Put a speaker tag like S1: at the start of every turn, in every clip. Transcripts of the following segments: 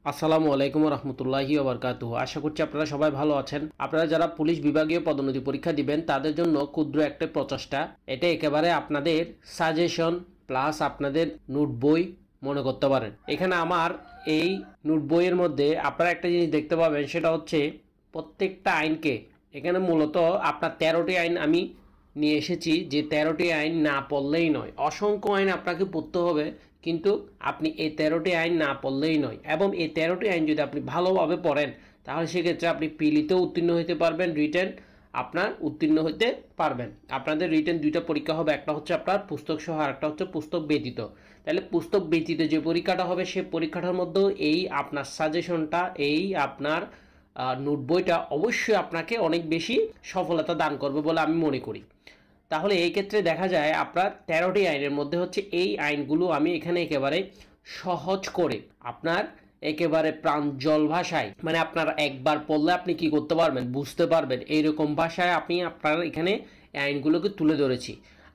S1: আসসালামু আলাইকুম রহমতুল্লাহি ওবরকাতুহু। আশা করছি আপনারা সবাই ভালো আছেন। আপনারা যারা পুলিশ বিভাগীয় পদোন্নতি পরীক্ষা দিবেন তাদের জন্য ক্ষুদ্র একটা প্রচেষ্টা। এটা একেবারে আপনাদের সাজেশন প্লাস আপনাদের নোট বই মনে করতে পারেন। এখানে আমার এই নোট বইয়ের মধ্যে আপনারা একটা জিনিস দেখতে পাবেন, সেটা হচ্ছে প্রত্যেকটা আইনকে এখানে মূলত আপনার 13টি আইন আমি নিয়ে এসেছি, যে 13টি আইন না পড়লেই নয়। অসংখ্য আইন আপনাকে পড়তে হবে, কিন্তু আপনি এই 13টি আইন না পড়লেই নয়। এবং এই 13টি আইন যদি আপনি ভালোভাবে পড়েন তাহলে সেক্ষেত্রে আপনি পিলিতেও উত্তীর্ণ হতে পারবেন, রিটেন আপনার উত্তীর্ণ হতে পারবেন। আপনাদের রিটেন দুইটা পরীক্ষা হবে, একটা হচ্ছে আপনার পুস্তক সহ আর একটা হচ্ছে পুস্তক ব্যতীত। তাহলে পুস্তক ব্যতীত যে পরীক্ষাটা হবে সেই পরীক্ষাটার মধ্যেও এই আপনার সাজেশনটা, এই আপনার নোট বইটা অবশ্যই আপনাকে অনেক বেশি সফলতা দান করবে বলে আমি মনে করি। তাহলে এই ক্ষেত্রে দেখা যায় আপনার 13টি আইনের মধ্যে হচ্ছে এই আইনগুলো আমি এখানে একেবারে সহজ করে আপনার একেবারে প্রাঞ্জল ভাষায়, মানে আপনার একবার পড়লে আপনি কি করতে পারবেন, বুঝতে পারবেন, এইরকম ভাষায় আপনি আপনার এখানে আইনগুলোকে তুলে ধরেছি।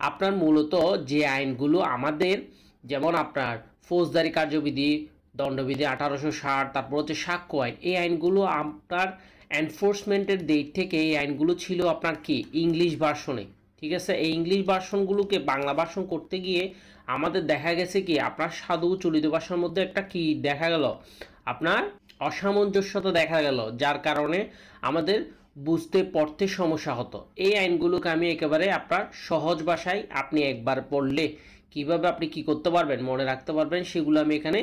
S1: আপনার মূলত যে আইনগুলো আমাদের, যেমন আপনার ফৌজদারি কার্যবিধি, দণ্ডবিধি 1860, তারপর হচ্ছে সাক্ষ্য আইন, এই আইনগুলো আপনার এনফোর্সমেন্টের দিক থেকে এই আইনগুলো ছিল আপনার কি ইংলিশ ভার্সনে। ঠিক আছে, এই ইংলিশ ভার্সনগুলোকে বাংলা ভার্সন করতে গিয়ে আমাদের দেখা গেছে কি আপনার সাধু চলিত ভাষার মধ্যে একটা কি দেখা গেল, আপনার অসামঞ্জস্যতা দেখা গেল, যার কারণে আমাদের বুঝতে পড়তে সমস্যা হতো। এই আইনগুলোকে আমি একেবারে আপনার সহজ ভাষায় আপনি একবার পড়লে কিভাবে আপনি কি করতে পারবেন, মনে রাখতে পারবেন, সেগুলো আমি এখানে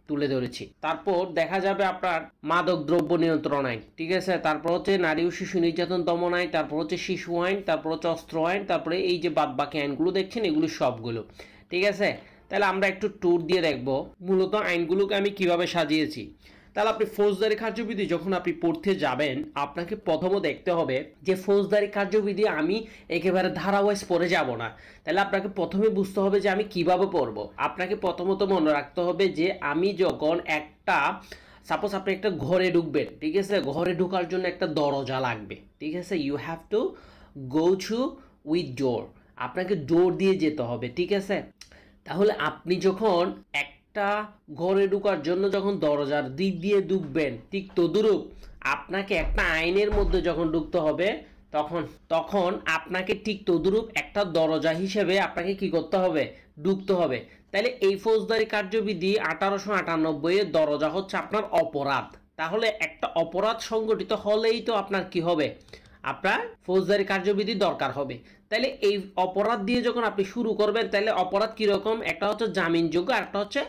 S1: তুলে ধরেছি। তারপর দেখা যাবে আপনার মাদক দ্রব্য নিয়ন্ত্রণ আইন, ঠিক আছে, তারপর হচ্ছে নারী ও শিশু নির্যাতন দমন আইন, তারপর হচ্ছে শিশু আইন, তারপর হচ্ছে অস্ত্র আইন, তারপরে এই যে বাদ বাকি আইনগুলো দেখছেন এগুলো সবগুলো। ঠিক আছে, তাহলে আমরা একটু ট্যুর দিয়ে দেখব মূলত আইনগুলোকে আমি কিভাবে সাজিয়েছি। তাহলে আপনি ফৌজদারি কার্যবিধি যখন আপনি পড়তে যাবেন, আপনাকে প্রথমে দেখতে হবে যে ফৌজদারি কার্যবিধি আমি একেবারে ধারাওয়াইজ পড়ে যাব না। তাহলে আপনাকে প্রথমে বুঝতে হবে যে আমি কিভাবে পড়ব। আপনাকে প্রথমত মনে রাখতে হবে যে আমি যখন একটা, সাপোজ আপনি একটা ঘরে ঢুকবেন, ঠিক আছে, ঘরে ঢোকার জন্য একটা দরজা লাগবে, ঠিক আছে, you have to go to with door, আপনাকে ডোর দিয়ে যেতে হবে, ঠিক আছে। তাহলে আপনি যখন একটা ঘরে ঢোকার জন্য যখন দরজার দিক দিয়ে ঢুকবেন, ঠিক তদ্রূপ আপনাকে একটা আইনের মধ্যে যখন ঢুকতে হবে তখন তখন আপনাকে ঠিক তদ্রূপ একটা দরজা হিসেবে আপনাকে কি করতে হবে, ঢুকতে হবে। তাহলে এই ফৌজদারি কার্যবিধি 1898 এর দরজা হচ্ছে আপনার অপরাধ। তাহলে একটা অপরাধ সংগঠিত হলেই তো আপনার কি হবে, আপনার ফৌজদারি কার্যবিধি দরকার হবে। তাহলে এই অপরাধ দিয়ে যখন আপনি শুরু করবেন, তাহলে অপরাধ কিরকম, একটা হচ্ছে জামিনযোগ্য আর একটা হচ্ছে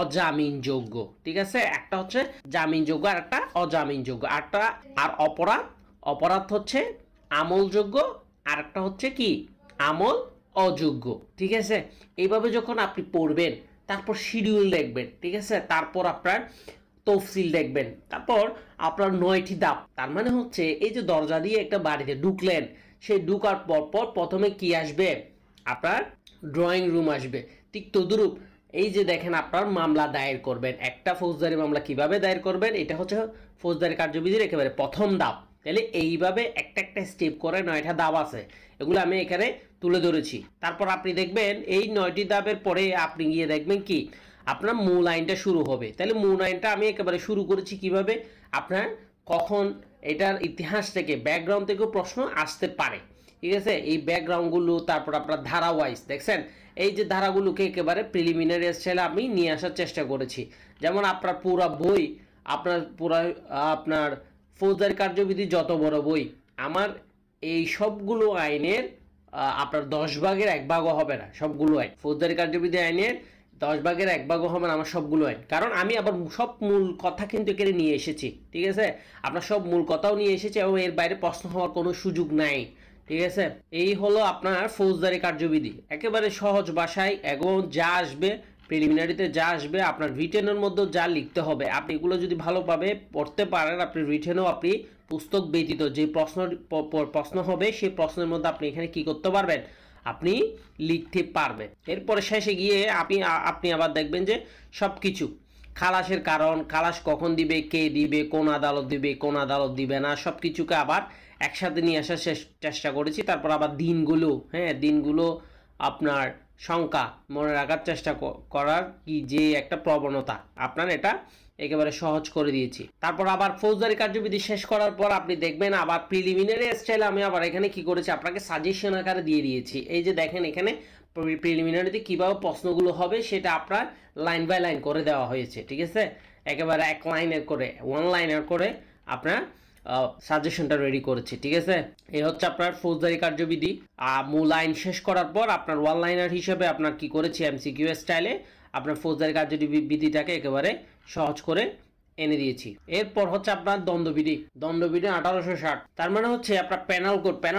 S1: অজামিনযোগ্য, ঠিক আছে, একটা হচ্ছে জামিনযোগ্য আর একটা অজামিনযোগ্য, আর অপরাধ অপরাধ হচ্ছে আমলযোগ্য আর একটা হচ্ছে কি আমল অযোগ্য। ঠিক আছে, এইভাবে যখন আপনি পড়বেন তারপর শিডিউল দেখবেন, ঠিক আছে, তারপর আপনার তফসিল দেখবেন, তারপর আপনার 9টি ধাপ। তার মানে হচ্ছে এই যে দরজা দিয়ে একটা বাড়িতে ঢুকলেন, সেই ঢুকার পর প্রথমে কি আসবে, আপনার ড্রয়িং রুম আসবে। ঠিক তদ্রূপ এই যে দেখেন আপনার মামলা দায়ের করবেন, একটা ফৌজদারি মামলা কিভাবে দায়ের করবেন, এটা হচ্ছে ফৌজদারি কার্যবিধির একেবারে প্রথম ধাপ। তাহলে এইভাবে একটা একটা স্টেপ করে 9টা ধাপ আছে, এগুলো আমি এখানে তুলে ধরেছি। তারপর আপনি দেখবেন এই 9টি ধাপের পরে আপনি গিয়ে দেখবেন কি আপনার মূল আইনটা শুরু হবে। তাহলে মূল আইনটা আমি একেবারে শুরু করেছি কিভাবে, আপনার কখন এটার ইতিহাস থেকে, ব্যাকগ্রাউন্ড থেকেও প্রশ্ন আসতে পারে, ঠিক আছে, এই ব্যাকগ্রাউন্ডগুলো। তারপর আপনার ধারা ওয়াইজ দেখছেন, এই যে ধারাগুলোকে একেবারে প্রিলিমিনারি স্টাইলে আমি নিয়ে আসার চেষ্টা করেছি। যেমন আপনার পুরা বই, আপনার ফৌজদারি কার্যবিধি যত বড় বই, আমার এই সবগুলো আইনের আপনার 10 ভাগের 1 ভাগও হবে না, সবগুলো আইন ফৌজদারি কার্যবিধি আইনের 10 ভাগের 1 ভাগও হবে না আমার সবগুলো আইন। কারণ আমি আবার সব মূল কথা কিন্তু এখানে নিয়ে এসেছি, ঠিক আছে, আপনার সব মূল কথাও নিয়ে এসেছি এবং এর বাইরে প্রশ্ন হওয়ার কোনো সুযোগ নাই। ঠিক আছে, এই হলো আপনার ফৌজদারি কার্যবিধি, একেবারে সহজ ভাষায়। এবং যা আসবে প্রিলিমিনারিতে, যা আসবে আপনার রিটেনের মধ্যে যা লিখতে হবে, আপনি এগুলো যদি ভালোভাবে পড়তে পারেন, আপনি রিটেনও আপনি পুস্তক ব্যতীত যে প্রশ্ন হবে সেই প্রশ্নের মধ্যে আপনি এখানে কি করতে পারবেন, আপনি লিখতে পারবেন। এরপরে শেষে গিয়ে আপনি আবার দেখবেন যে সব কিছু খালাসের কারণ, খালাস কখন দিবে, কে দিবে, কোন আদালত দিবে, কোন আদালত দিবে না, সব কিছুকে আবার একসাথে নিয়ে আসার চেষ্টা করেছি। তারপর আবার দিনগুলো, হ্যাঁ, দিনগুলো আপনার সংখ্যা মনে রাখার চেষ্টা করার কি যে একটা প্রবণতা, আপনার এটা একেবারে সহজ করে দিয়েছি। তারপর আবার ফৌজদারি কার্যবিধি শেষ করার পর আপনি দেখবেন আবার প্রিলিমিনারি স্টাইলে আমি আবার এখানে কি করেছি, আপনাকে সাজেশন আকারে দিয়ে দিয়েছি। এই যে দেখেন এখানে প্রিলিমিনারিতে কিভাবে প্রশ্নগুলো হবে সেটা আপনার লাইন বাই লাইন করে দেওয়া হয়েছে, ঠিক আছে। একেবারে এক লাইনের করে, ওয়ান লাইনের করে আপনার সাজেশনটা রেডি করেছি, ঠিক আছে। এই হচ্ছে আপনার ফৌজদারি কার্যবিধি। মূল আইন শেষ করার পর আপনার ওয়ান লাইনার হিসেবে আপনার কি করেছি, এমসিকিউ স্টাইলে আপনার ফৌজদারি কার্যবিধিটাকে একেবারে সহজ করে এনে দিয়েছি। এরপর হচ্ছে আপনার দণ্ডবিধি 1860। তার মানে হচ্ছে আপনার প্যানাল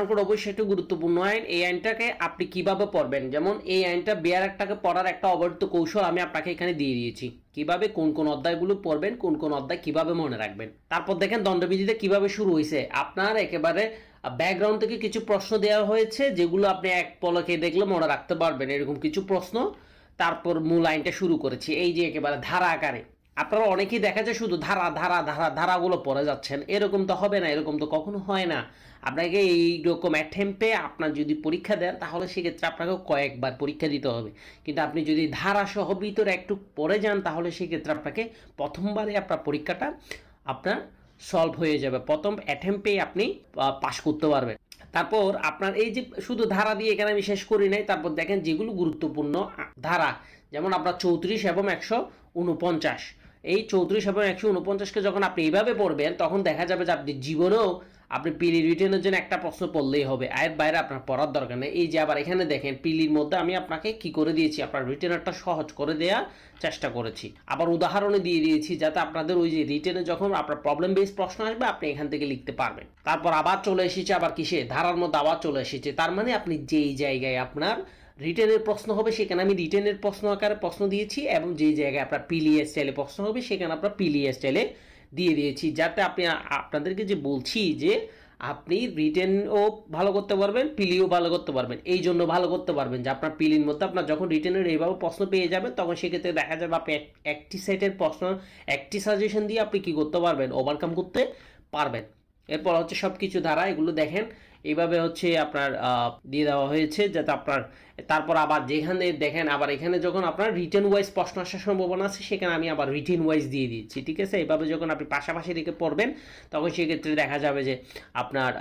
S1: কোড অবশ্যই একটু গুরুত্বপূর্ণ আইন। এই আইনটাকে আপনি কিভাবে পড়বেন, যেমন এই আইনটা বিয়ার একটাকে পড়ার একটা অবর্ত কৌশল আমি আপনাকে এখানে দিয়ে দিয়েছি, কিভাবে কোন কোন অধ্যায়গুলো পড়বেন, কোন কোন অধ্যায় কিভাবে মনে রাখবেন। তারপর দেখেন দণ্ডবিধিতে কিভাবে শুরু হয়েছে, আপনার একেবারে ব্যাকগ্রাউন্ড থেকে কিছু প্রশ্ন দেওয়া হয়েছে যেগুলো আপনি এক পলকে দেখলে মনে রাখতে পারবেন, এরকম কিছু প্রশ্ন। তারপর মূল আইনটা শুরু করেছি এই যে একেবারে ধারা আকারে। আপনারা অনেকেই দেখা যায় শুধু ধারাগুলো পড়ে যাচ্ছেন, এরকম তো হবে না, এরকম তো কখনো হয় না। আপনাকে এইরকম অ্যাটেম্পে আপনার যদি পরীক্ষা দেন তাহলে সেক্ষেত্রে আপনাকে কয়েকবার পরীক্ষা দিতে হবে, কিন্তু আপনি যদি ধারাসহ ভিতরে একটু পড়ে যান তাহলে সেক্ষেত্রে আপনাকে প্রথমবারে আপনার পরীক্ষাটা আপনার সলভ হয়ে যাবে, প্রথম অ্যাটেম্পেই আপনি পাস করতে পারবেন। তারপর আপনার এই যে শুধু ধারা দিয়ে এখানে আমি শেষ করি নাই, তারপর দেখেন যেগুলো গুরুত্বপূর্ণ ধারা, যেমন আপনার 34 এবং 149, এই 34 এবং 149কে যখন আপনি এইভাবে পড়বেন তখন দেখা যাবে যে আপনি জীবনেও আপনি পিলি রিটেনের জন্য একটা প্রশ্ন পড়লেই হবে, এর বাইরে আপনার পড়ার দরকার নেই। এই যে আবার এখানে দেখেন পিলির মধ্যে আমি আপনাকে কি করে দিয়েছি, আপনার রিটেনারটা সহজ করে দেওয়ার চেষ্টা করেছি, আবার উদাহরণে দিয়ে দিয়েছি যাতে আপনাদের ওই যে রিটেনে যখন আপনার প্রবলেম বেস প্রশ্ন আসবে আপনি এখান থেকে লিখতে পারবেন। তারপর আবার চলে এসেছে আবার কিসে, ধারার মধ্যে আবার চলে এসেছে। তার মানে আপনি যেই জায়গায় আপনার রিটেনের প্রশ্ন হবে সেখানে আমি রিটেনের প্রশ্ন আকারে প্রশ্ন দিয়েছি, এবং যেই জায়গায় আপনার পিলিএ স্টাইলে প্রশ্ন হবে সেখানে আপনার পিলিএ স্টাইলে দিয়ে দিয়েছি, যাতে আপনি আপনাদেরকে যে বলছি যে আপনি রিটেনও ভালো করতে পারবেন, পিলিও ভালো করতে পারবেন। এই জন্য ভালো করতে পারবেন যে আপনার পিলির মধ্যে আপনার যখন রিটেনের এইভাবে প্রশ্ন পেয়ে যাবেন তখন সেক্ষেত্রে দেখা যাবে আপনি একটি সেটের প্রশ্ন একটি সাজেশন দিয়ে আপনি কি করতে পারবেন, ওভারকাম করতে পারবেন। এরপর হচ্ছে সব কিছু ধারা, এগুলো দেখেন এইভাবে হচ্ছে আপনার দিয়ে দেওয়া হয়েছে যাতে আপনার। তারপর আবার যেখানে দেখেন আবার এখানে যখন আপনার রিটেন ওয়াইজ প্রশ্ন আসার সম্ভাবনা আছে সেখানে আমি আবার রিটেন ওয়াইজ দিয়ে দিচ্ছি, ঠিক আছে। এইভাবে যখন আপনি পাশাপাশি রেখে পড়বেন তখন সেক্ষেত্রে দেখা যাবে যে আপনার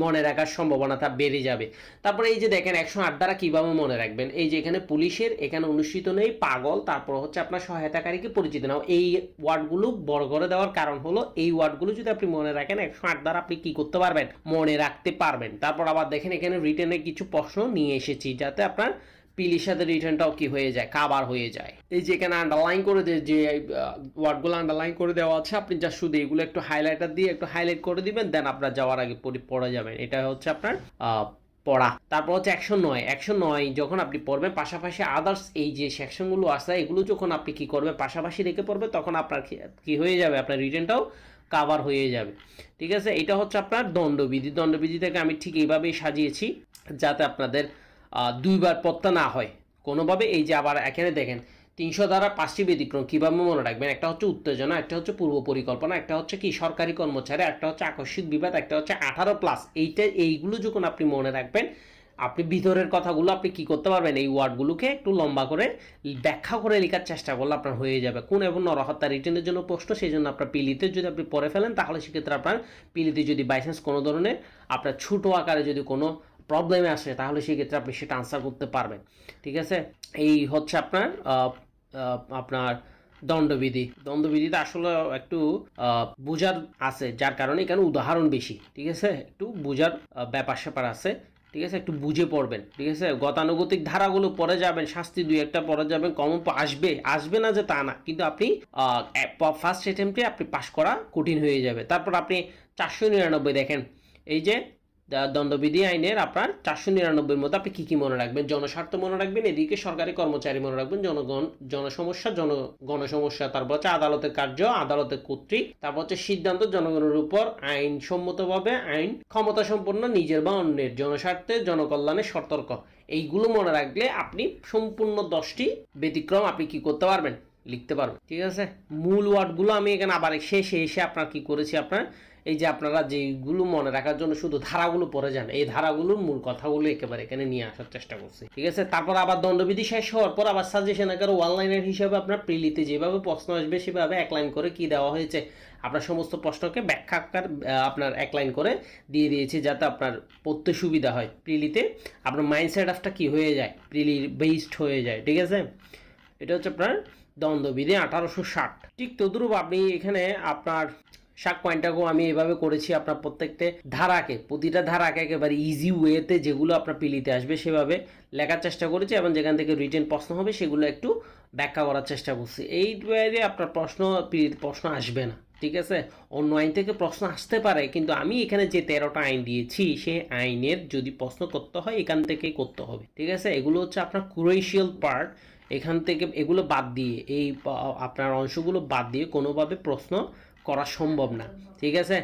S1: মনে রাখার সম্ভাবনাটা বেড়ে যাবে। তারপরে এই যে দেখেন 108 দ্বারা কীভাবে মনে রাখবেন, এই যে এখানে পুলিশের এখানে অনুষ্ঠিত নেই পাগল, তারপর হচ্ছে আপনার সহায়তাকারীকে পরিচিত নাও, এই ওয়ার্ডগুলো বড় করে দেওয়ার কারণ হলো এই ওয়ার্ডগুলো যদি আপনি মনে রাখেন 108 দ্বারা আপনি কি করতে পারবেন, মনে রাখতে পারবেন। তারপর আবার দেখেন এখানে রিটেনে কিছু প্রশ্ন নিয়ে এসেছি যাতে আপনার পিলির সাথে রিটার্নটাও কি হয়ে যায়, কাবার হয়ে যায়। এই যে এখানে আন্ডারলাইন করে যে ওয়ার্ডগুলো আন্ডারলাইন করে দেওয়া আছে আপনি যা শুধু এগুলো একটু হাইলাইটার দিয়ে একটু হাইলাইট করে দিবেন, দেন আপনার যাওয়ার আগে পড়ে যাবেন। এটা হচ্ছে আপনার পড়া। তারপর হচ্ছে 109 যখন আপনি পড়বেন পাশাপাশি আদার্স এই যে সেকশনগুলো আছে এগুলো যখন আপনি কি করবেন পাশাপাশি রেখে পড়বেন তখন আপনার কি হয়ে যাবে, আপনার রিটার্নটাও কাভার হয়ে যাবে, ঠিক আছে। এটা হচ্ছে আপনার দণ্ডবিধি থেকে আমি ঠিক এইভাবেই সাজিয়েছি যাতে আপনাদের দুইবার পড়তে না হয় কোনোভাবে। এই যে আবার এখানে দেখেন 300 দ্বারা 5টি ব্যতিক্রম কীভাবে মনে রাখবেন, একটা হচ্ছে উত্তেজনা, একটা হচ্ছে পূর্ব পরিকল্পনা, একটা হচ্ছে কি সরকারি কর্মচারী, একটা হচ্ছে আকস্মিক বিবাদ, একটা হচ্ছে 18+। এইগুলো যখন আপনি মনে রাখবেন আপনি ভিতরের কথাগুলো আপনি কি করতে পারবেন, এই ওয়ার্ডগুলোকে একটু লম্বা করে ব্যাখ্যা করে লেখার চেষ্টা করলে আপনার হয়ে যাবে। কোন এবং নরহত্যা রিটেনের জন্য প্রশ্ন, সেই জন্য আপনার পিলিতে যদি আপনি পড়ে ফেলেন তাহলে সেক্ষেত্রে আপনার পিলিতে যদি বাইচান্স কোনো ধরনের আপনার ছোটো আকারে যদি কোনো প্রবলেমে আসে তাহলে সেক্ষেত্রে আপনি সেটা আনসার করতে পারবেন, ঠিক আছে। এই হচ্ছে আপনার দণ্ডবিধিতে আসলে একটু বোঝার আছে, যার কারণে এখানে উদাহরণ বেশি, ঠিক আছে। একটু বোঝার ব্যাপার স্যাপার আছে, ঠিক আছে, একটু বুঝে পড়বেন, ঠিক আছে। গতানুগতিক ধারাগুলো পড়ে যাবেন, শাস্তি 2-1টা পড়ে যাবেন, কমন আসবে না যে তা না, কিন্তু আপনি ফার্স্ট অ্যাটেম্পটে আপনি পাস করা কঠিন হয়ে যাবে। তারপর আপনি 499 দেখেন, এই যে দণ্ডবিধি আইনের আপনার 499 মধ্যে আপনি কি মনে রাখবেন, জনস্বার্থ মনে রাখবেন, এদিকে সরকারি কর্মচারী মনে রাখবেন, গণসমস্যা, তারপর হচ্ছে আদালতের কার্য, আদালতের কর্তৃক, তারপর হচ্ছে সিদ্ধান্ত জনগণের উপর আইনসম্মতভাবে আইন ক্ষমতা সম্পন্ন নিজের বা অন্যের জনস্বার্থে জনকল্যাণে সতর্ক। এইগুলো মনে রাখলে আপনি সম্পূর্ণ 10টি ব্যতিক্রম আপনি কি করতে পারবেন, লিখতে পারবেন, ঠিক আছে। মূল ওয়ার্ডগুলো আমি এখানে আবার শেষে এসে আপনার কি করেছি, আপনার এই যে আপনারা যেগুলো মনে রাখার জন্য শুধু ধারাগুলো পড়ে যান, এই ধারাগুলোর মূল কথাগুলো একেবারে এখানে নিয়ে আসার চেষ্টা করছি, ঠিক আছে। তারপর আবার দণ্ডবিধি শেষ হওয়ার পর আবার সাজেশন আকারে ওয়ান লাইনের হিসাবে আপনার প্রিলিতে যেভাবে প্রশ্ন আসবে সেভাবে এক লাইন করে কি দেওয়া হয়েছে, আপনার সমস্ত প্রশ্নকে ব্যাখ্যা আকার আপনার এক লাইন করে দিয়ে দিয়েছি, যাতে আপনার পড়তে সুবিধা হয়। প্রিলিতে আপনার মাইন্ডসেট অফটা কি হয়ে যায়, প্রিলির বেসড হয়ে যায়, ঠিক আছে। এটা হচ্ছে আপনার দ্বন্দ্ববিধি 1860। ঠিক তদ্রুপ আপনি এখানে আপনার শাক পয়েন্টটাকেও আমি এভাবে করেছি, আপনার প্রতিটা ধারাকে একেবারে ইজি ওয়েতে যেগুলো আপনার পিলিতে আসবে সেভাবে লেখার চেষ্টা করেছি, এবং যেখান থেকে রিটেন প্রশ্ন হবে সেগুলো একটু ব্যাখ্যা করার চেষ্টা করছি। এই ওয়ে আপনার প্রশ্ন আসবে না, ঠিক আছে। অন্য আইন থেকে প্রশ্ন আসতে পারে, কিন্তু আমি এখানে যে 13টা আইন দিয়েছি সেই আইনের যদি প্রশ্ন করতে হয় এখান থেকেই করতে হবে, ঠিক আছে। এগুলো হচ্ছে আপনার ক্রুশিয়াল পার্ট, এখান থেকে এগুলো বাদ দিয়ে, এই আপনার অংশগুলো বাদ দিয়ে কোনোভাবে প্রশ্ন করা সম্ভব না, ঠিক আছে।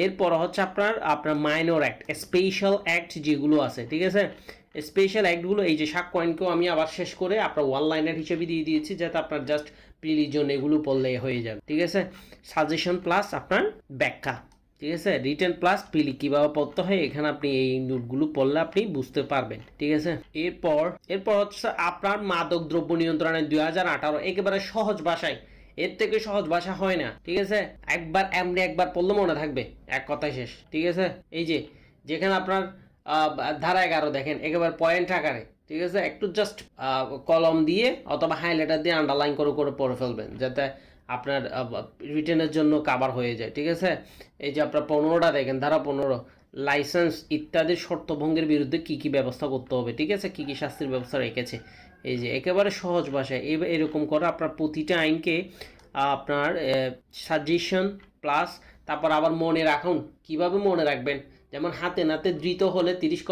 S1: এরপর হচ্ছে আপনার মাইনর অ্যাক্ট, স্পেশাল অ্যাক্ট যেগুলো আছে, ঠিক আছে। স্পেশাল অ্যাক্টগুলো এই যে শাক পয়েন্টকেও আমি আবার শেষ করে আপনার ওয়ান লাইনার হিসেবে দিয়ে দিয়েছি, যাতে আপনার জাস্ট প্রিলিজন এগুলো পড়লে হয়ে যাবে, ঠিক আছে। সাজেশন প্লাস আপনার ব্যাখ্যা, ঠিক আছে। রিটেন প্লাস প্রিলি কীভাবে পড়তে হয় এখানে আপনি এই নোটগুলো পড়লে আপনি বুঝতে পারবেন, ঠিক আছে। এরপর হচ্ছে আপনার মাদক দ্রব্য নিয়ন্ত্রণের 2018 একেবারে সহজ ভাষায়, এর থেকে সহজ ভাষা হয় না, ঠিক আছে। একবার পড়লে মনে থাকবে, এক কথায় শেষ, ঠিক আছে। এই যে যেখানে আপনার ধারা 11 দেখেন একেবারে পয়েন্ট আকারে, ঠিক আছে। একটু জাস্ট কলম দিয়ে অথবা হাইলাইটার দিয়ে আন্ডারলাইন করে করে পড়ে ফেলবেন, যাতে আপনার রিটেনের জন্য কাভার হয়ে যায়, ঠিক আছে। এই যে আপনার 15টা দেখেন, ধারা 15 লাইসেন্স ইত্যাদি শর্তভঙ্গের বিরুদ্ধে কি কি ব্যবস্থা করতে হবে, ঠিক আছে, কি কি শাস্তির ব্যবস্থা রেখেছে। এই যে একেবারে সহজ ভাষায় এরকম করে আপনার প্রতিটা আইনকে আপনার সাজেশন প্লাস তারপর আবার মনে রাখুন, কিভাবে মনে রাখবেন। যেমন হাতে নাতে ধৃত হলে 30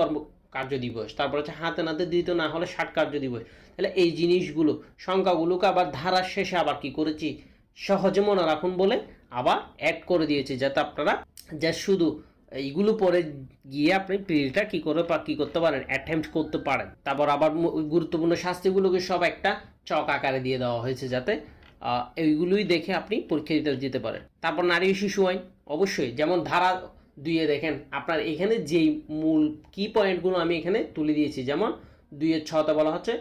S1: কার্য দিবস, তারপর হচ্ছে হাতে নাতে ধৃত না হলে 60 কার্য দিবস। তাহলে এই জিনিসগুলো সংখ্যাগুলোকে আবার ধারার শেষে আবার কি করেছি, সহজে মনে রাখুন বলে আবার অ্যাড করে দিয়েছি, যাতে আপনারা যা শুধু এইগুলো পরে গিয়ে আপনি প্রিলিটা কি করতে পারেন, অ্যাটেম্পট করতে পারেন। তারপর আবার গুরুত্বপূর্ণ শাস্তিগুলোকে সব একটা চক আকারে দিয়ে দেওয়া হয়েছে, যাতে এইগুলোই দেখে আপনি পরীক্ষা দিতে যেতে পারেন। তারপর নারী ও শিশু আইন, অবশ্যই যেমন ধারা 2 দেখেন আপনার এখানে যেই মূল কি পয়েন্টগুলো আমি এখানে তুলে দিয়েছি, যেমন 2-6 বলা হচ্ছে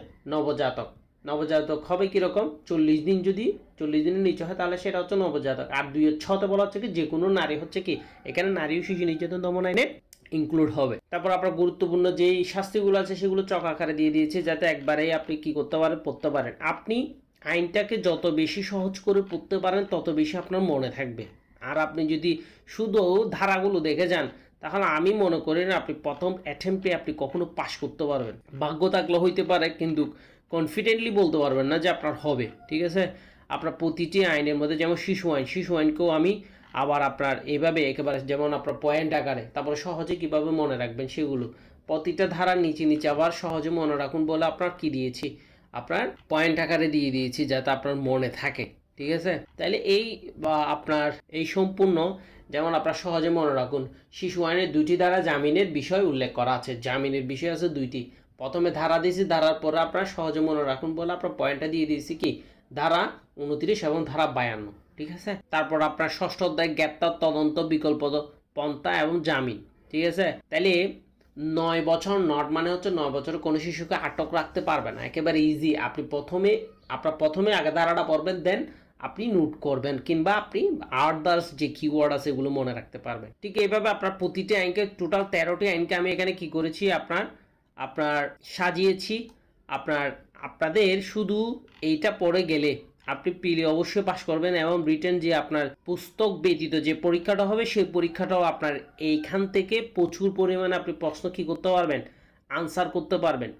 S1: নবজাতক হবে কীরকম, 40 দিন, যদি 40 দিনের নিচে হয় তাহলে সেটা হচ্ছে নবজাতক। আর 2-6 বলা হচ্ছে কি যে কোনো নারী হচ্ছে কি, এখানে নারী ও শিশু নির্যাতন দমন আইনে ইনক্লুড হবে। তারপর আপনার গুরুত্বপূর্ণ যেই শাস্তিগুলো আছে সেগুলো চক আকারে দিয়ে দিয়েছে, যাতে একবারেই আপনি কি করতে পারেন, পড়তে পারেন। আপনি আইনটাকে যত বেশি সহজ করে পড়তে পারেন তত বেশি আপনার মনে থাকবে। আর আপনি যদি শুধু ধারাগুলো দেখে যান তাহলে আমি মনে করি না আপনি প্রথম অ্যাটেম্পটে আপনি কখনো পাশ করতে পারবেন। ভাগ্য থাকলে হইতে পারে, কিন্তু কনফিডেন্টলি বলতে পারবেন না যে আপনার হবে, ঠিক আছে। আপনার প্রতিটি আইনের মধ্যে যেমন শিশু আইনকেও আমি আবার আপনার এইভাবে একেবারে যেমন আপনার পয়েন্ট আকারে, তারপরে সহজে কিভাবে মনে রাখবেন সেগুলো প্রতিটা ধারার নিচে আবার সহজে মনে রাখুন বলে আপনার কি দিয়েছি, আপনার পয়েন্ট আকারে দিয়ে দিয়েছি, যাতে আপনার মনে থাকে, ঠিক আছে। তাহলে আপনার এই সম্পূর্ণ যেমন আপনার সহজে মনে রাখুন, শিশু আইনের 2টি ধারা জামিনের বিষয় উল্লেখ করা আছে, জামিনের বিষয় আছে 2টি। প্রথমে ধারা দিয়েছি, ধারার পরে আপনার সহজে মনে রাখুন বলে আপনার পয়েন্টটা দিয়ে দিয়েছি কি, ধারা 29 এবং ধারা 52, ঠিক আছে। তারপর আপনার 6ষ্ঠ অধ্যায় গ্রেপ্তার, তদন্ত, বিকল্প পন্থা এবং জামিন, ঠিক আছে। তাহলে 9 বছর নট মানে হচ্ছে 9 বছরে কোনো শিশুকে আটক রাখতে পারবে না, একেবারে ইজি। আপনি প্রথমে আগে ধারাটা পড়বেন, দেন আপনি নোট করবেন, কিংবা আপনি আদার্স যে কিওয়ার্ড আছে এগুলো মনে রাখতে পারবেন। ঠিক এইভাবে আপনার প্রতিটি আইনকে, টোটাল 13টি আইনকে আমি এখানে কি করেছি, আপনার সাজিয়েছি। আপনাদের শুধু এইটা পড়ে গেলে আপনি প্রিলি অবশ্যই পাশ করবেন, এবং রিটেন যে আপনার পুস্তক ব্যতীত যে পরীক্ষাটা হবে সেই পরীক্ষাটাও আপনার এইখান থেকে প্রচুর পরিমাণে আপনি প্রশ্ন কি করতে পারবেন, আনসার করতে পারবেন।